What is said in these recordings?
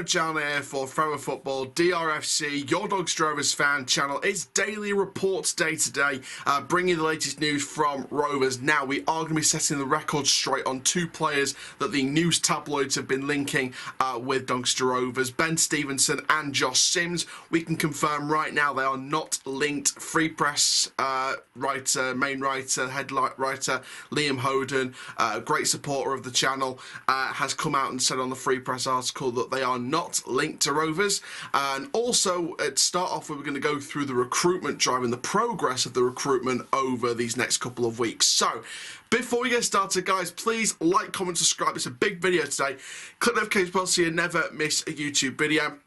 favourite channel here for Forever Football, DRFC, your Dog's Rovers fan channel. It's Daily Reports Day today, bringing the latest news from Rovers. Now, we are going to be setting the record straight on two players that the news tabloids have been linking with Doncaster Rovers, Ben Stevenson and Josh Sims. We can confirm right now they are not linked. Free Press main writer, headline writer, Liam Hoden, great supporter of the channel, has come out and said on the Free Press article that they are not linked to Rovers. And also, to start off with, we're going to go through the recruitment drive and the progress of the recruitment over these next couple of weeks. So, before we get started, guys, please like, comment, subscribe. It's a big video today. Click the notification bell so you never miss a YouTube video.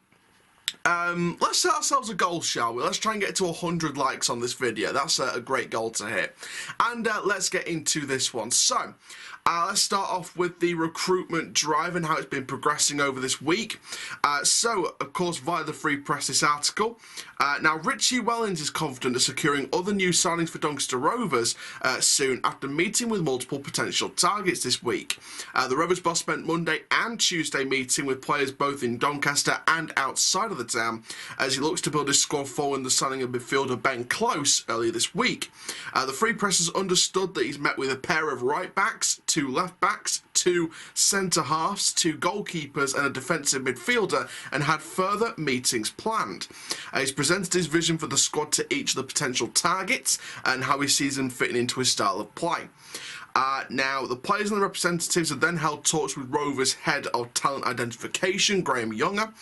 Let's set ourselves a goal, shall we? Let's try and get to 100 likes on this video. That's a great goal to hit. And let's get into this one. So, let's start off with the recruitment drive and how it's been progressing over this week. So, of course, via the Free Press, this article. Now, Richie Wellens is confident of securing other new signings for Doncaster Rovers soon after meeting with multiple potential targets this week. The Rovers boss spent Monday and Tuesday meeting with players both in Doncaster and outside of the town as he looks to build his squad following the signing of midfielder Ben Close earlier this week. The Free Press has understood that he's met with a pair of right backs, two left backs, two centre halves, two goalkeepers and a defensive midfielder, and had further meetings planned. He's presented his vision for the squad to each of the potential targets and how he sees them fitting into his style of play. Now, the players and the representatives have then held talks with Rovers head of talent identification, Graham Younger,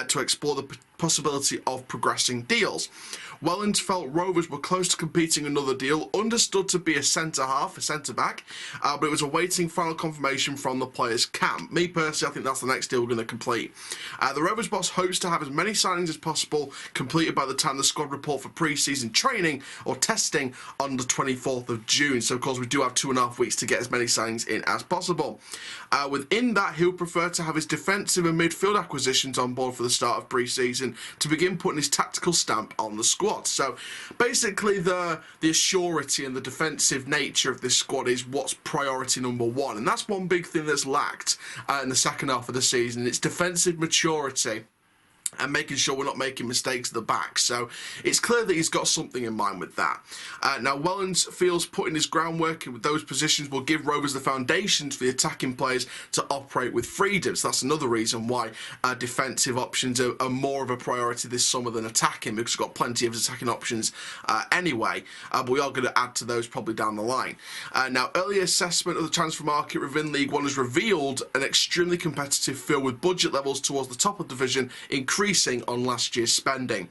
to explore the possibility of progressing deals. Wellens felt Rovers were close to completing another deal, understood to be a centre-half, a centre-back, but it was awaiting final confirmation from the players' camp. Me personally, I think that's the next deal we're going to complete. The Rovers boss hopes to have as many signings as possible completed by the time the squad report for pre-season training or testing on the 24th of June. So, of course, we do have 2.5 weeks to get as many signings in as possible. Within that, he'll prefer to have his defensive and midfield acquisitions on board for the start of pre-season to begin putting his tactical stamp on the squad. So basically the assurity and the defensive nature of this squad is what's priority number one, and that's one big thing that's lacked in the second half of the season. It's defensive maturity and making sure we're not making mistakes at the back. So it's clear that he's got something in mind with that. Now, Wellens feels putting his groundwork in with those positions will give Rovers the foundations for the attacking players to operate with freedom. So that's another reason why defensive options are more of a priority this summer than attacking, because we've got plenty of attacking options anyway. But we are going to add to those probably down the line. Now, early assessment of the transfer market within League One has revealed an extremely competitive field with budget levels towards the top of the division increasing on last year's spending.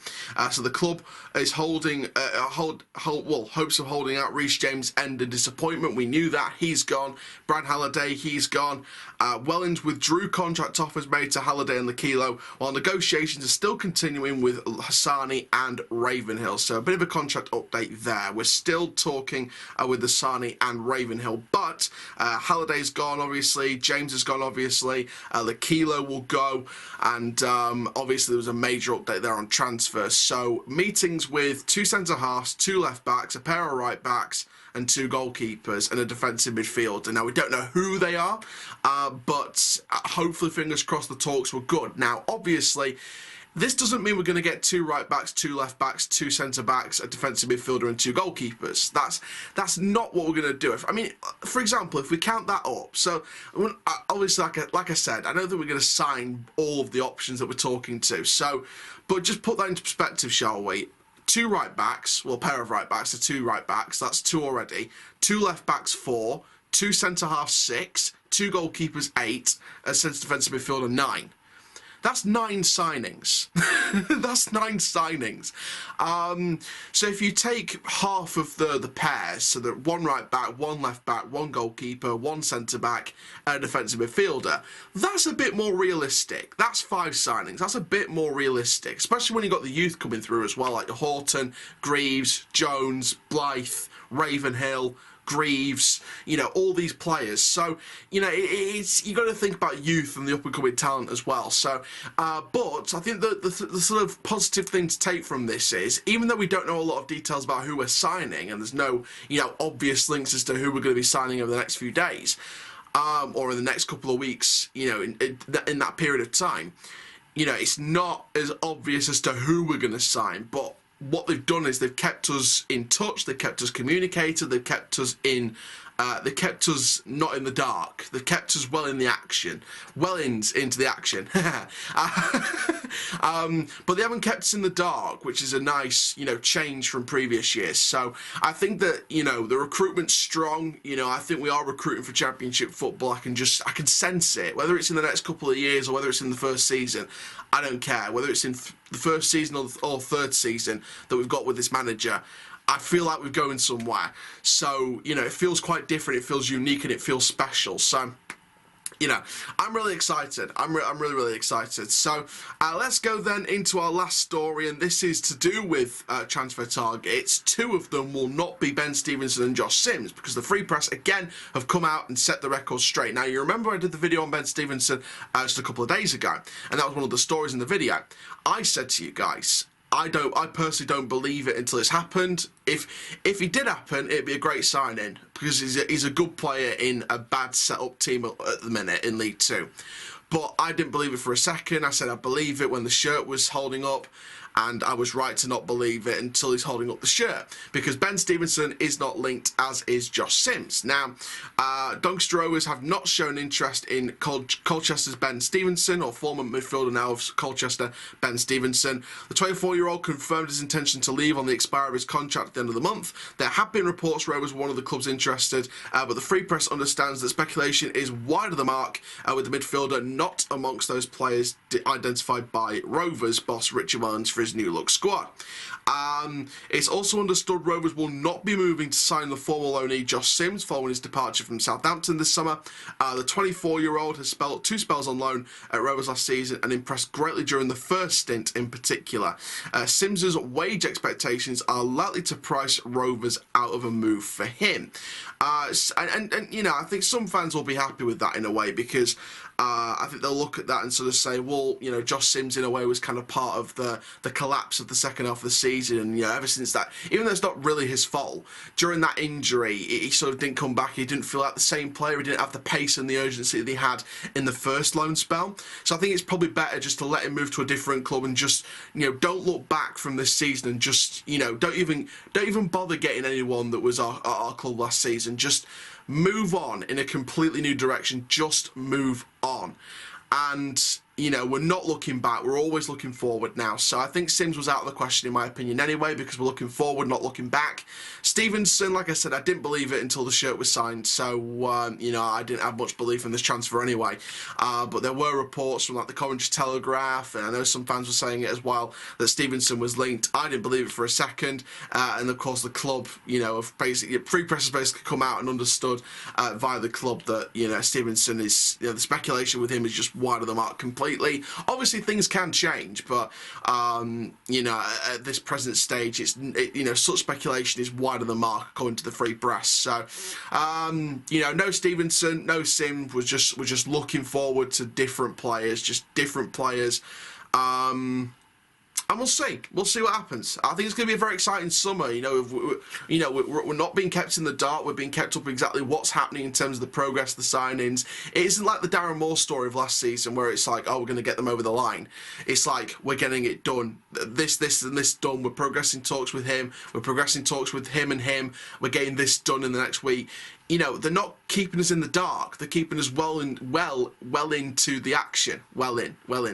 So the club is holding hopes of holding out. Reece James ended disappointment. We knew that. He's gone. Brad Halliday, he's gone. Wellens withdrew contract offers made to Halliday and Lakilo, while negotiations are still continuing with Hassani and Ravenhill. So a bit of a contract update there. We're still talking with Hassani and Ravenhill, but Halliday's gone, obviously. James has gone, obviously. Lakilo will go, and obviously there was a major update there on transfers. So meetings with two centre halves, two left backs, a pair of right backs, and two goalkeepers and a defensive midfielder. Now, we don't know who they are, but hopefully, fingers crossed, the talks were good. Now, obviously, this doesn't mean we're going to get two right backs, two left backs, two centre backs, a defensive midfielder, and two goalkeepers. That's not what we're going to do. I mean, for example, if we count that up, so obviously, like I said, I know that we're going to sign all of the options that we're talking to. So, but just put that into perspective, shall we? Two right backs, well, a pair of right backs, so two right backs, that's two already. Two left backs, 4. Two centre halves, 6. Two goalkeepers, 8. A centre defensive midfielder, 9. That's 9 signings. That's 9 signings. So if you take half of the pairs, so that one right back, one left back, one goalkeeper, one centre back, and a defensive midfielder, that's a bit more realistic. That's 5 signings. That's a bit more realistic, especially when you've got the youth coming through as well, like Horton, Greaves, Jones, Blythe, Ravenhill, Greaves, you know, all these players. So, you know, you got to think about youth and the up-and-coming talent as well. So, but I think the sort of positive thing to take from this is, even though we don't know a lot of details about who we're signing, and there's no, you know, obvious links as to who we're going to be signing over the next few days, or in the next couple of weeks, you know, in that period of time, it's not as obvious as to who we're going to sign, but what they've done is they've kept us in touch, they've kept us communicated, they've kept us they kept us not in the dark. They've kept us well in the action, into the action. But they haven't kept us in the dark, which is a nice, change from previous years. So I think that, the recruitment's strong. I think we are recruiting for Championship football. I can sense it. Whether it's in the next couple of years or whether it's in the first season, I don't care. Whether it's in the first season or third season that we've got with this manager, I feel like we're going somewhere. So, it feels quite different, it feels unique, and it feels special. So, I'm really excited. I'm really, really excited. So, let's go then into our last story, and this is to do with transfer targets. Two of them will not be Ben Stevenson and Josh Sims, because the Free Press, again, have come out and set the record straight. Now, you remember I did the video on Ben Stevenson just a couple of days ago, and that was one of the stories in the video. I said to you guys, I personally don't believe it until it's happened. If it did happen, it'd be a great signing, because he's a good player in a bad set-up team at the minute in League 2. But I didn't believe it for a second. I said I believe it when the shirt was holding up, and I was right to not believe it until he's holding up the shirt, because Ben Stevenson is not linked, as is Josh Sims. Now, Doncaster Rovers have not shown interest in Colchester's Ben Stevenson, or former midfielder now of Colchester, Ben Stevenson. The 24-year-old confirmed his intention to leave on the expiry of his contract at the end of the month. There have been reports Rovers were one of the clubs interested, but the Free Press understands that speculation is wide of the mark, with the midfielder not amongst those players identified by Rovers boss Richard Wellens for his new look squad. It's also understood Rovers will not be moving to sign the former loanee Josh Sims following his departure from Southampton this summer. The 24-year-old has spelled 2 spells on loan at Rovers last season and impressed greatly during the first stint in particular. Sims's wage expectations are likely to price Rovers out of a move for him. I think some fans will be happy with that in a way, because I think they'll look at that and sort of say, well, Josh Sims in a way was kind of part of the collapse of the second half of the season, and ever since that, even though it's not really his fault, during that injury, he sort of didn't come back. He didn't feel like the same player. He didn't have the pace and the urgency that he had in the first loan spell. So I think it's probably better just to let him move to a different club and just, don't look back from this season and just, don't even bother getting anyone that was our club last season. Just move on in a completely new direction. Just move on. And, we're not looking back. We're always looking forward now. So I think Sims was out of the question, in my opinion, anyway, because we're looking forward, not looking back. Stevenson, like I said, I didn't believe it until the shirt was signed. So, I didn't have much belief in this transfer anyway. But there were reports from, the Coventry Telegraph, and I know some fans were saying it as well, that Stevenson was linked. I didn't believe it for a second. And, of course, the club, have basically, Free Press has basically come out and understood via the club that, Stevenson is, the speculation with him is just wide of the mark completely. Obviously, things can change, but at this present stage, such speculation is wide of the mark according to the Free Press. So, no Stevenson, no Sims. We're just looking forward to different players, and we'll see. We'll see what happens. I think it's going to be a very exciting summer. We're not being kept in the dark. We're being kept up with exactly what's happening in terms of the progress, the signings. It isn't like the Darren Moore story of last season, where it's like, oh, we're going to get them over the line. It's like, we're getting it done. This, and this done. We're progressing talks with him. We're progressing talks with him and him. We're getting this done in the next week. They're not keeping us in the dark. They're keeping us well into the action. Well in. But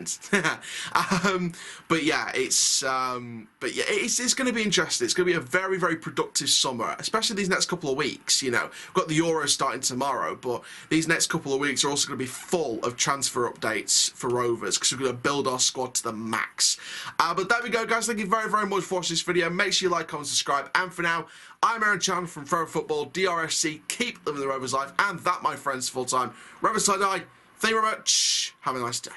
yeah, it's going to be interesting. It's going to be a very, very productive summer, especially these next couple of weeks. We've got the Euros starting tomorrow, but these next couple of weeks are also going to be full of transfer updates for Rovers, because we're going to build our squad to the max. But there we go, guys. Thank you very, very much for watching this video. Make sure you like, comment, subscribe, and for now, I'm Aaron Chan from Forever Football, DRFC. Keep living the Rovers life, and that, my friends, full-time. Rovers till I die. Thank you very much. Have a nice day.